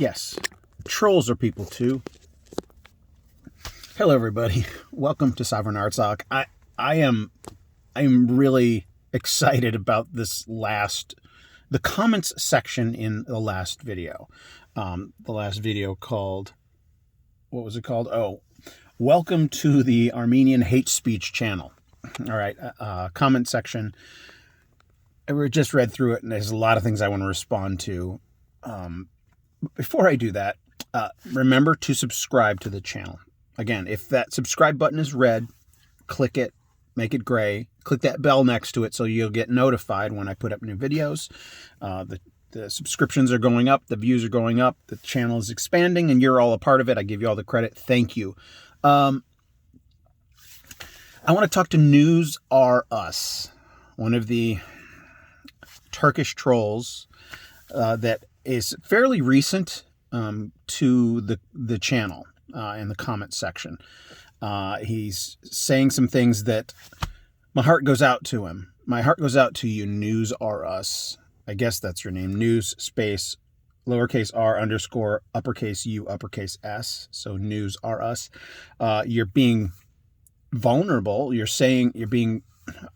Yes, trolls are people too. Hello, everybody. Welcome to Sovereign Artsakh. I am really excited about the comments section in the last video. The last video called, what was it called? Oh, welcome to the Armenian hate speech channel. All right, comment section. I just read through it, and there's a lot of things I want to respond to. Before I do that, remember to subscribe to the channel. Again, if that subscribe button is red, click it, make it gray, click that bell next to it so you'll get notified when I put up new videos. The subscriptions are going up, the views are going up, the channel is expanding, and you're all a part of it. I give you all the credit. Thank you. I want to talk to News R Us, one of the Turkish trolls that is fairly recent to the channel in the comment section. He's saying some things that my heart goes out to him. My heart goes out to you, News R Us. I guess that's your name. News space lowercase r underscore uppercase u uppercase s. So News R Us. You're being vulnerable. You're being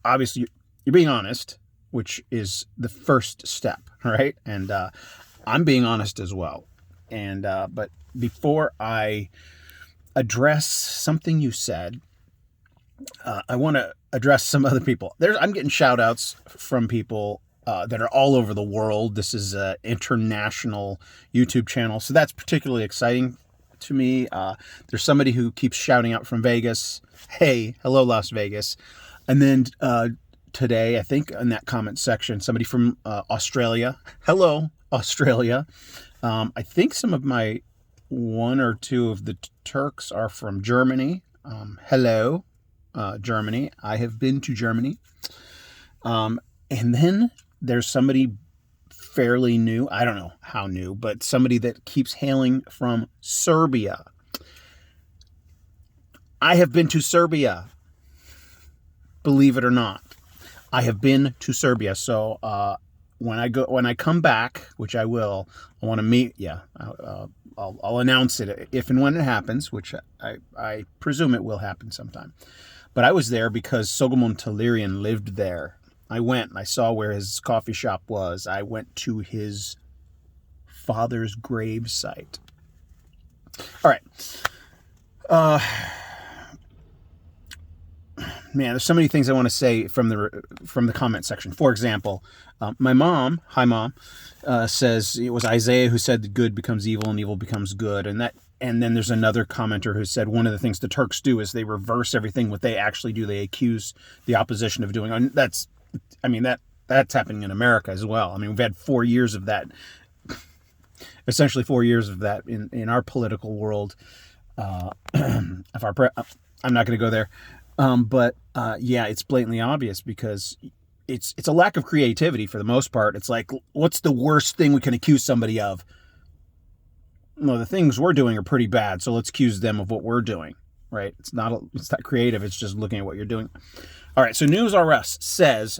honest, which is the first step, right? And I'm being honest as well. And but before I address something you said, I want to address some other people. I'm getting shout outs from people that are all over the world. This is an international YouTube channel, so that's particularly exciting to me. There's somebody who keeps shouting out from Vegas. Hey, hello, Las Vegas. And then today, I think in that comment section, somebody from Australia. Hello, Australia. I think some of my one or two of the Turks are from Germany. Hello, Germany. I have been to Germany. And then there's somebody fairly new. I don't know how new, but somebody that keeps hailing from Serbia. I have been to Serbia. Believe it or not. I have been to Serbia. So when I come back, which I will, I want to meet you. I'll announce it if and when it happens, which I presume it will happen sometime. But I was there because Sogomon Talerian lived there. I went and I saw where his coffee shop was. I went to his father's grave site. All right. Man, there's so many things I want to say from the comment section. For example, my mom, hi mom, says it was Isaiah who said that good becomes evil and evil becomes good, and then there's another commenter who said one of the things the Turks do is they reverse everything what they actually do. They accuse the opposition of doing. And that's happening in America as well. I mean, we've had 4 years of that, essentially 4 years of that in our political world. I'm not going to go there. But it's blatantly obvious because it's a lack of creativity for the most part. It's like, what's the worst thing we can accuse somebody of? Well, the things we're doing are pretty bad, so let's accuse them of what we're doing, right? It's not creative. It's just looking at what you're doing. All right. So News R Us says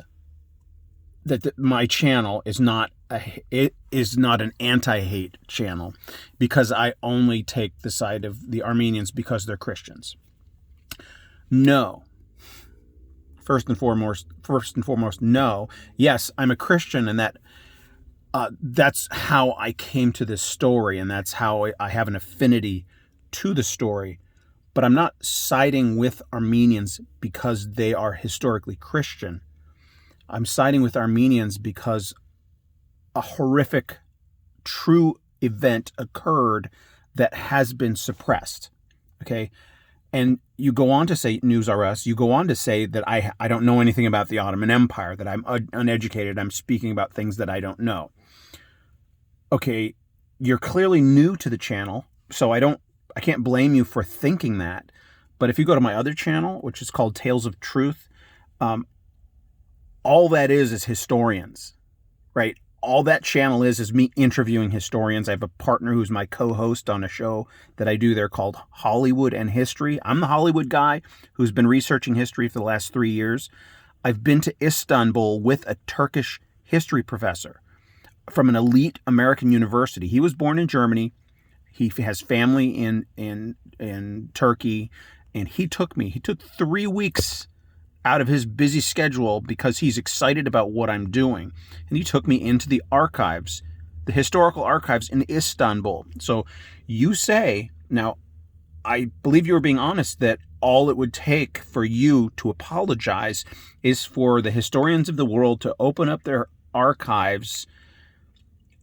that my channel is not an anti-hate channel because I only take the side of the Armenians because they're Christians. No. First and foremost, no. Yes, I'm a Christian, and that's how I came to this story, and that's how I have an affinity to the story. But I'm not siding with Armenians because they are historically Christian. I'm siding with Armenians because a horrific, true event occurred that has been suppressed. Okay? And you go on to say, News R Us, you go on to say that I don't know anything about the Ottoman Empire, that I'm uneducated, I'm speaking about things that I don't know. Okay, you're clearly new to the channel, so I can't blame you for thinking that. But if you go to my other channel, which is called Tales of Truth, all that is historians, right? All that channel is me interviewing historians. I have a partner who's my co-host on a show that I do there called Hollywood and History. I'm the Hollywood guy who's been researching history for the last 3 years. I've been to Istanbul with a Turkish history professor. from an elite American university. He was born in Germany. He has family in Turkey, and he took 3 weeks out of his busy schedule because he's excited about what I'm doing. And he took me into the archives, the historical archives in Istanbul. So you say, now, I believe you were being honest that all it would take for you to apologize is for the historians of the world to open up their archives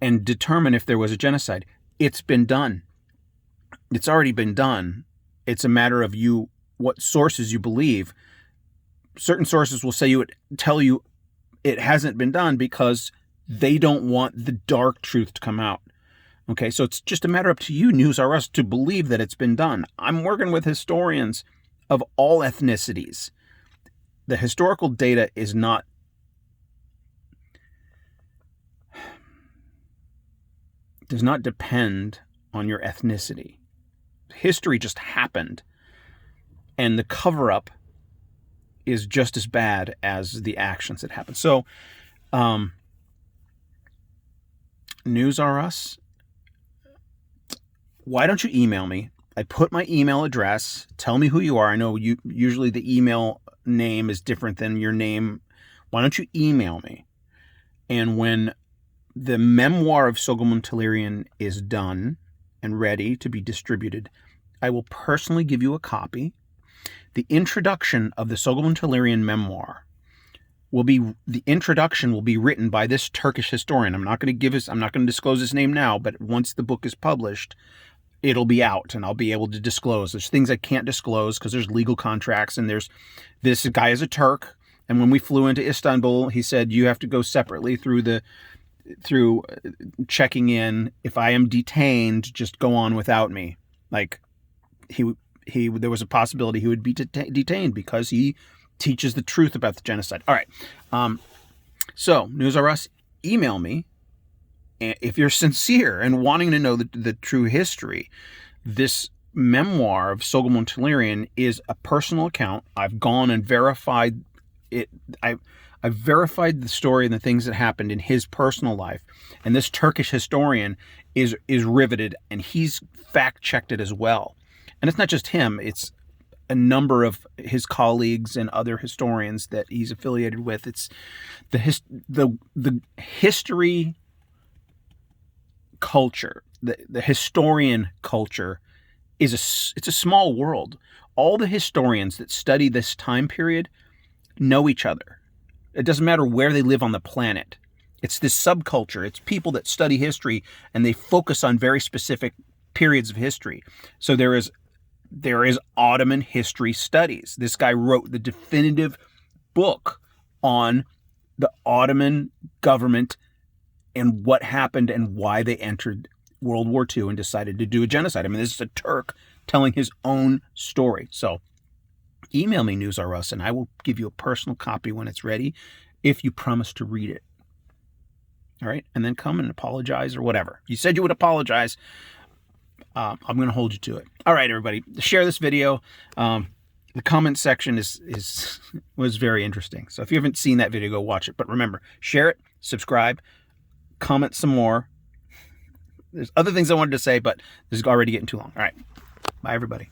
and determine if there was a genocide. It's been done. It's already been done. It's a matter of you, what sources you believe. Certain sources will tell you it hasn't been done because they don't want the dark truth to come out. Okay, so it's just a matter up to you, News R Us, to believe that it's been done. I'm working with historians of all ethnicities. The historical data does not depend on your ethnicity. History just happened, and the cover-up is just as bad as the actions that happened. So, News R Us, why don't you email me? I put my email address. Tell me who you are. I know usually the email name is different than your name. Why don't you email me? And when the memoir of Soghomon Tehlirian is done and ready to be distributed, I will personally give you a copy. The introduction of the Soghomon Tehlirian memoir will be written by this Turkish historian. I'm not going to disclose his name now, but once the book is published, it'll be out and I'll be able to disclose. There's things I can't disclose because there's legal contracts, and this guy is a Turk. And when we flew into Istanbul, he said, you have to go separately through checking in. If I am detained, just go on without me. Like there was a possibility he would be detained because he teaches the truth about the genocide. All right. So News R Us, email me. If you're sincere and wanting to know the true history. This memoir of Soghomon Tehlirian is a personal account. I've gone and verified it. I've verified the story and the things that happened in his personal life. And this Turkish historian is riveted, and he's fact-checked it as well. And it's not just him. It's a number of his colleagues and other historians that he's affiliated with. It's the history culture, the historian culture it's a small world. All the historians that study this time period know each other. It doesn't matter where they live on the planet. It's this subculture. It's people that study history and they focus on very specific periods of history. So there is Ottoman history studies. This guy wrote the definitive book on the Ottoman government and what happened and why they entered World War II and decided to do a genocide. I mean, this is a Turk telling his own story. So email me, News R Us, and I will give you a personal copy when it's ready if you promise to read it. All right? And then come and apologize or whatever. You said you would apologize. I'm going to hold you to it. All right, everybody. Share this video. The comment section was very interesting. So if you haven't seen that video, go watch it. But remember, share it, subscribe, comment some more. There's other things I wanted to say, but this is already getting too long. All right. Bye, everybody.